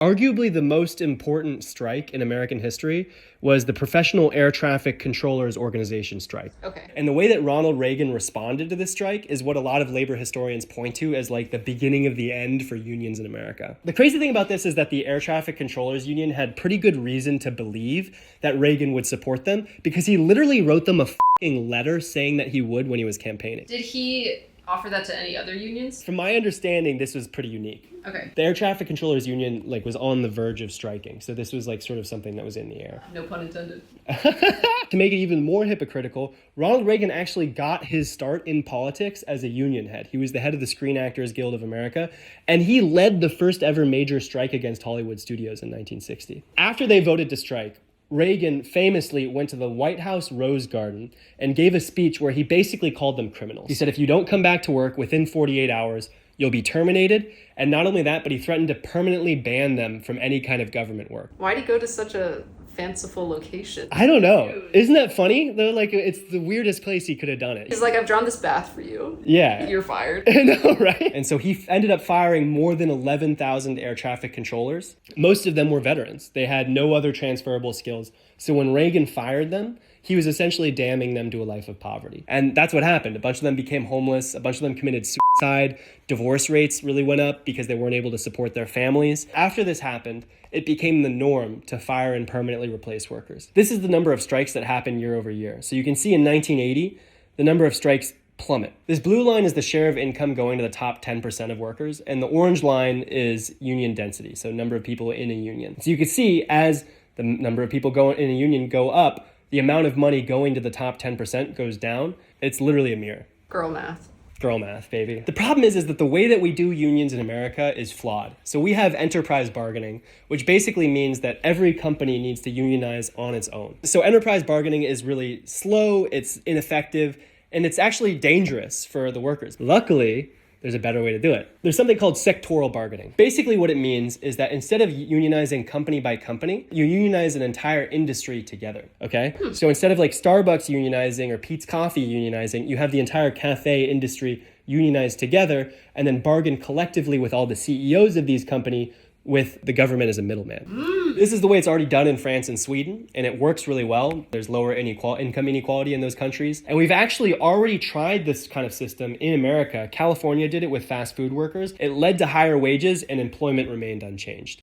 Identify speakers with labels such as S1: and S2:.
S1: Arguably the most important strike in American history was the Professional Air Traffic Controllers Organization strike.
S2: Okay.
S1: And the way that Ronald Reagan responded to this strike is what a lot of labor historians point to as like the beginning of the end for unions in America. The crazy thing about this is that the Air Traffic Controllers Union had pretty good reason to believe that Reagan would support them because he literally wrote them a f***ing letter saying that he would when he was campaigning.
S2: Did he offer that to any other unions?
S1: From my understanding, this was pretty unique.
S2: Okay.
S1: The Air Traffic Controllers Union was on the verge of striking, so this was sort of something that was in the air.
S2: No pun intended.
S1: To make it even more hypocritical, Ronald Reagan actually got his start in politics as a union head. He was the head of the Screen Actors Guild of America, and he led the first ever major strike against Hollywood studios in 1960. After they voted to strike, Reagan famously went to the White House Rose Garden and gave a speech where he basically called them criminals. He said, if you don't come back to work within 48 hours, you'll be terminated. And not only that, but he threatened to permanently ban them from any kind of government work.
S2: Why'd he go to such a fanciful location?
S1: I don't know.
S2: Dude.
S1: Isn't that funny? Though, it's the weirdest place he could have done it.
S2: He's like, I've drawn this bath for you.
S1: Yeah.
S2: You're fired.
S1: I know, right? And so he ended up firing more than 11,000 air traffic controllers. Most of them were veterans. They had no other transferable skills. So when Reagan fired them, he was essentially damning them to a life of poverty. And that's what happened. A bunch of them became homeless. A bunch of them committed suicide. Divorce rates really went up because they weren't able to support their families. After this happened, it became the norm to fire and permanently replace workers. This is the number of strikes that happen year over year. So you can see in 1980, the number of strikes plummet. This blue line is the share of income going to the top 10% of workers, and the orange line is union density, so number of people in a union. So you can see as the number of people in a union go up, the amount of money going to the top 10% goes down. It's literally a mirror.
S2: Girl math.
S1: Girl math, baby. The problem is that the way that we do unions in America is flawed. So we have enterprise bargaining, which basically means that every company needs to unionize on its own. So enterprise bargaining is really slow, it's ineffective, and it's actually dangerous for the workers. Luckily, there's a better way to do it. There's something called sectoral bargaining. Basically what it means is that instead of unionizing company by company, you unionize an entire industry together, okay? So instead of Starbucks unionizing or Peet's Coffee unionizing, you have the entire cafe industry unionized together and then bargain collectively with all the CEOs of these companies with the government as a middleman. This is the way it's already done in France and Sweden, and it works really well. There's lower income inequality in those countries. And we've actually already tried this kind of system in America. California did it with fast food workers. It led to higher wages and employment remained unchanged.